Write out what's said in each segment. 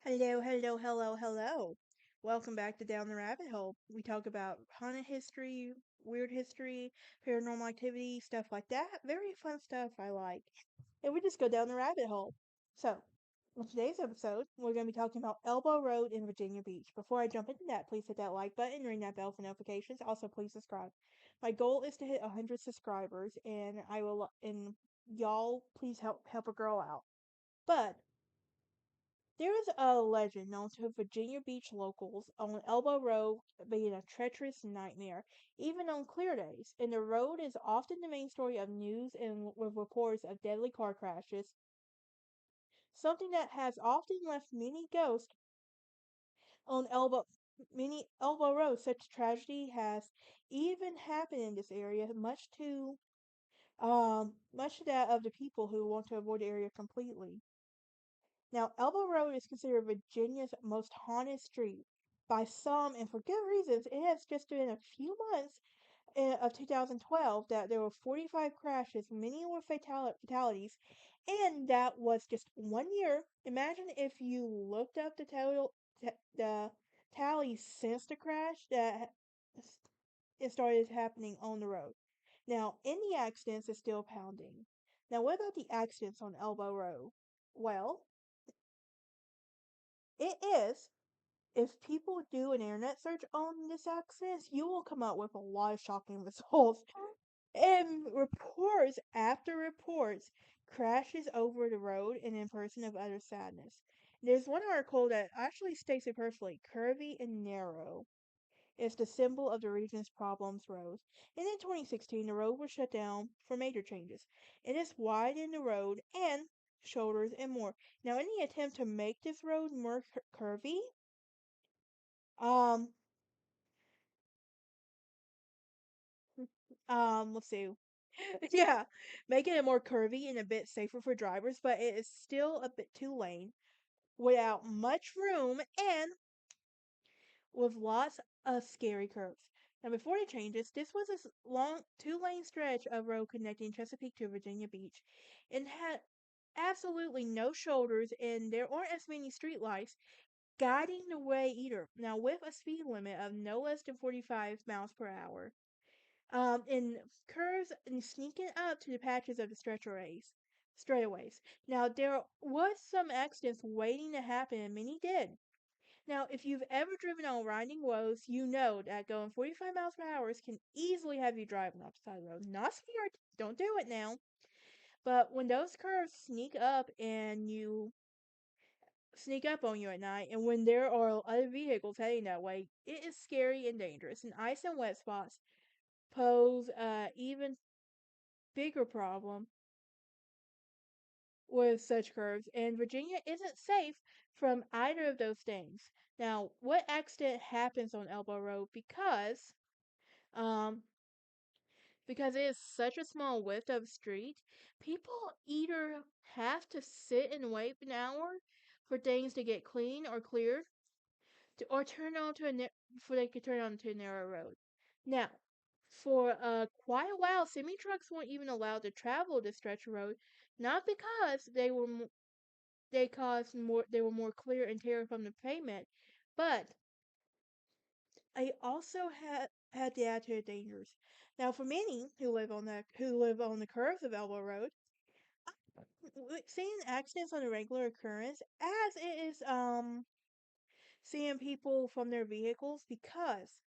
Hello, hello, hello, hello. Welcome back to Down the Rabbit Hole. We talk about haunted history, weird history, paranormal activity, stuff like that. Very fun stuff I like. And we just go down the rabbit hole. So, in today's episode, we're going to be talking about Elbow Road in Virginia Beach. Before I jump into that, please hit that like button, ring that bell for notifications. Also, please subscribe. My goal is to hit 100 subscribers, and and y'all please help a girl out. But there is a legend known to Virginia Beach locals on Elbow Road being a treacherous nightmare, even on clear days, and the road is often the main story of news and with reports of deadly car crashes, something that has often left many ghosts on many Elbow Road. Such tragedy has even happened in this area, much to that of the people who want to avoid the area completely. Now, Elbow Road is considered Virginia's most haunted street by some, and for good reasons. It has just been a few months of 2012 that there were 45 crashes, many were fatalities, and that was just 1 year. Imagine if you looked up the tally since the crash that it started happening on the road. Now, in the accidents is still pounding. Now, what about the accidents on Elbow Road? Well, it is. If people do an internet search on this accident, you will come up with a lot of shocking results. And reports after reports crashes over the road and in person of utter sadness. There's one article that actually states it perfectly: curvy and narrow is the symbol of the region's problems road. And in 2016, the road was shut down for major changes. It is widened the road and shoulders and more. Now, in the attempt to make this road more curvy, um, let's see. Yeah, making it more curvy and a bit safer for drivers, but it is still a bit too lane without much room and with lots of scary curves. Now, before the changes, this was a long 2 lane stretch of road connecting Chesapeake to Virginia Beach and had absolutely no shoulders, and there aren't as many street lights guiding the way either. Now, with a speed limit of no less than 45 miles per hour. And curves and sneaking up to the patches of the straightaways. Now, there was some accidents waiting to happen, and many did. Now, if you've ever driven on winding roads, you know that going 45 miles per hour can easily have you driving off the side of the road. Not smart, don't do it now. But when those curves sneak up on you at night, and when there are other vehicles heading that way, it is scary and dangerous. And ice and wet spots pose even bigger problem with such curves, and Virginia isn't safe from either of those things. Now, what accident happens on Elbow Road um because it is such a small width of street, people either have to sit and wait an hour for things to get clean or cleared, or turn onto before they could turn onto a narrow road. Now, for quite a while, semi trucks weren't even allowed to travel this stretch of road, not because they were more clear and tear from the pavement, but I also had the attitude of dangers. Now, for many who live on the curves of Elbow Road, seeing accidents on a regular occurrence, as it is seeing people from their vehicles because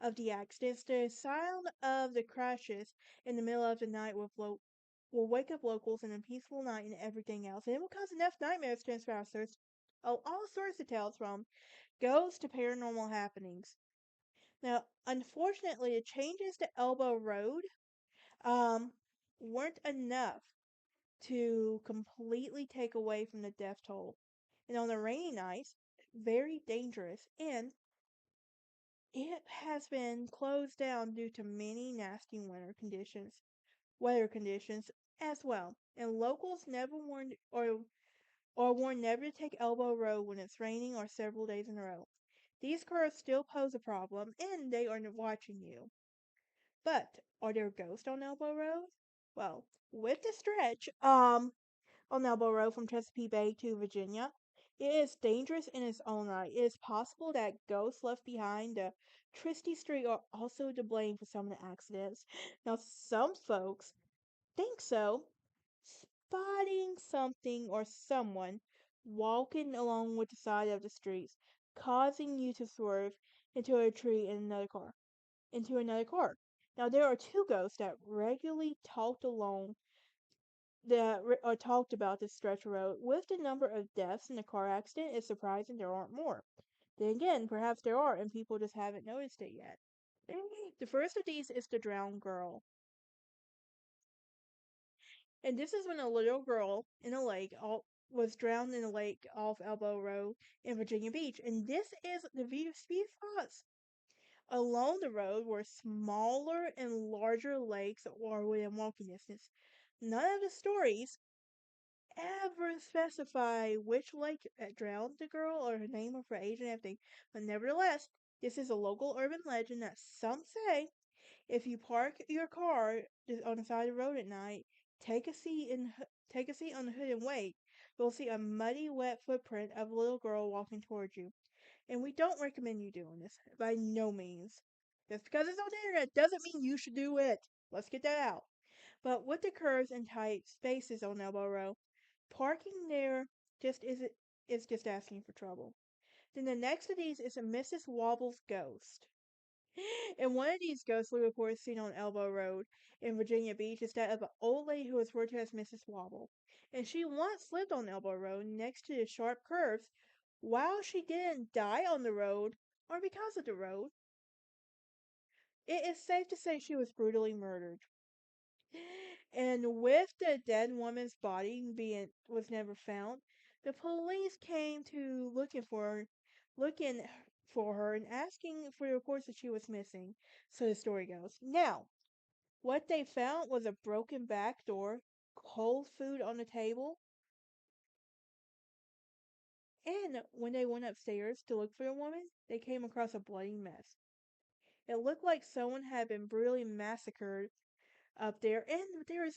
of the accidents. The sound of the crashes in the middle of the night will wake up locals in a peaceful night and everything else, and it will cause enough nightmares to inspire all sorts of tales from ghosts to paranormal happenings. Now, unfortunately, the changes to Elbow Road um weren't enough to completely take away from the death toll. And on the rainy nights, very dangerous, and it has been closed down due to many nasty weather conditions as well. And locals never warned or warned never to take Elbow Road when it's raining or several days in a row. These curves still pose a problem and they are watching you. But are there ghosts on Elbow Road? Well, with the stretch on Elbow Road from Chesapeake Bay to Virginia, It is dangerous in its own right. It is possible that ghosts left behind the twisty street are also to blame for some of the accidents. Now, some folks think so. Spotting something or someone walking along with the side of the streets, causing you to swerve into a tree in another car, into another car. Now, there are two ghosts that regularly talked about this stretch of road. With the number of deaths in the car accident, it's surprising there aren't more. Then again, perhaps there are, and people just haven't noticed it yet. The first of these is the drowned girl. And this is when a little girl in a lake was drowned in a lake off Elbow Road in Virginia Beach. And this is the speed spots. Along the road were smaller and larger lakes or within walking distance. None of the stories ever specify which lake drowned the girl or her name or her age and everything. But nevertheless, this is a local urban legend that some say if you park your car just on the side of the road at night, take a seat on the hood and wait, you'll see a muddy, wet footprint of a little girl walking towards you. And we don't recommend you doing this by no means. Just because it's on the internet doesn't mean you should do it. Let's get that out. But with the curves and tight spaces on Elbow Row, parking there just is just asking for trouble. Then the next of these is a Mrs. Wobble's ghost. And one of these ghostly reports seen on Elbow Road in Virginia Beach is that of an old lady who was referred to as Mrs. Wobble. And she once lived on Elbow Road next to the sharp curves. While she didn't die on the road, or because of the road, it is safe to say she was brutally murdered. And with the dead woman's body being was never found, the police came to looking for her and asking for reports that she was missing. So the story goes. Now, what they found was a broken back door, cold food on the table, and when they went upstairs to look for the woman, they came across a bloody mess. It looked like someone had been brutally massacred up there, and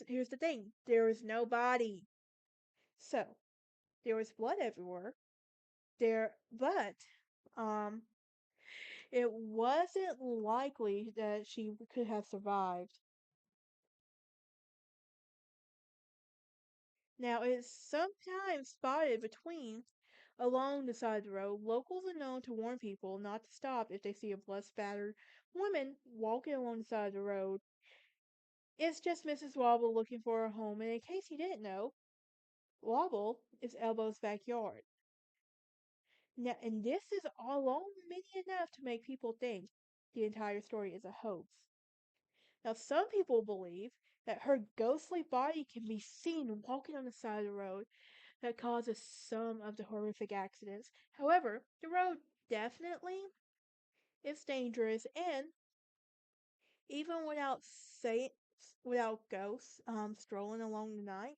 here's the thing, there was no body. So there was blood everywhere. But um, it wasn't likely that she could have survived. Now, it's sometimes spotted between along the side of the road. Locals are known to warn people not to stop if they see a blood-spattered woman walking along the side of the road. It's just Mrs. Wobble looking for a home, and in case you didn't know, Wobble is Elbow's backyard. Now, and this is all many enough to make people think the entire story is a hoax. Now, some people believe that her ghostly body can be seen walking on the side of the road that causes some of the horrific accidents. However, the road definitely is dangerous, and even without ghosts strolling along the night,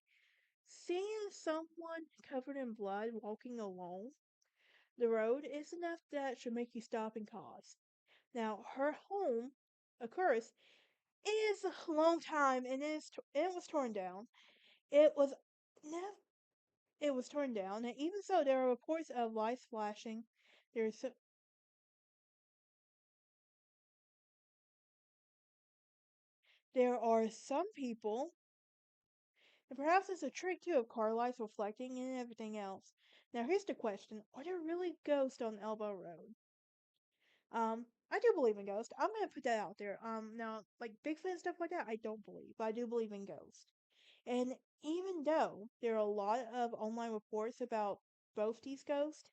seeing someone covered in blood walking alone the road is enough that should make you stop and pause. Now, her home, of course, is a long time and it was torn down. It was nev- it was torn down, and even so, there are reports of lights flashing. There's there are some people, and perhaps it's a trick too of car lights reflecting and everything else. Now, here's the question: are there really ghosts on Elbow Road? I do believe in ghosts. I'm gonna put that out there. Now, like Bigfoot and stuff like that, I don't believe, but I do believe in ghosts. And even though there are a lot of online reports about both these ghosts,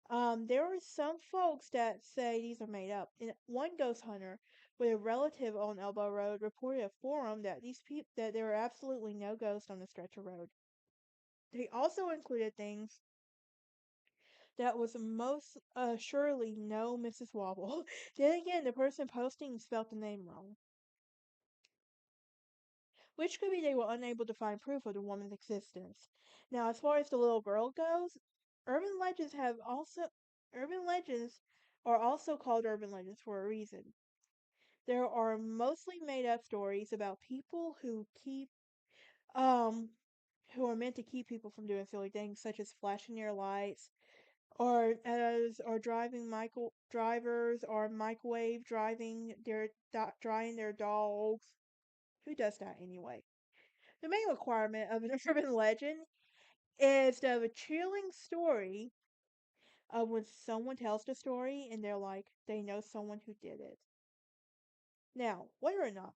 there are some folks that say these are made up. And one ghost hunter with a relative on Elbow Road reported a forum that that there are absolutely no ghosts on the stretch of road. They also included things that was most surely no Mrs. Wobble. Then again, the person posting spelt the name wrong, which could be they were unable to find proof of the woman's existence. Now, as far as the little girl goes, urban legends have also urban legends are also called urban legends for a reason. There are mostly made up stories about people um who are meant to keep people from doing silly things such as flashing their lights or driving Michael drivers or microwave drying their dogs. Who does that anyway? The main requirement of an urban legend is to have a chilling story of when someone tells the story and they're like they know someone who did it. Now, whether or not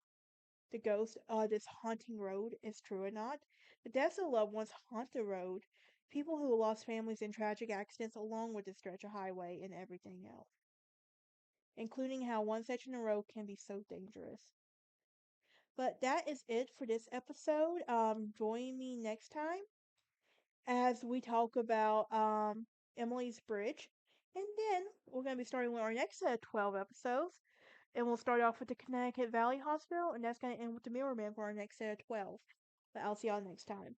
the ghost of this haunting road is true or not, the deaths of loved ones haunt the road, people who lost families in tragic accidents along with the stretch of highway and everything else, including how one section of road can be so dangerous. But that is it for this episode. Join me next time as we talk about Emily's Bridge. And then we're going to be starting with our next set of 12 episodes. And we'll start off with the Connecticut Valley Hospital, and that's going to end with the Mirror Man for our next set of 12. But I'll see y'all next time.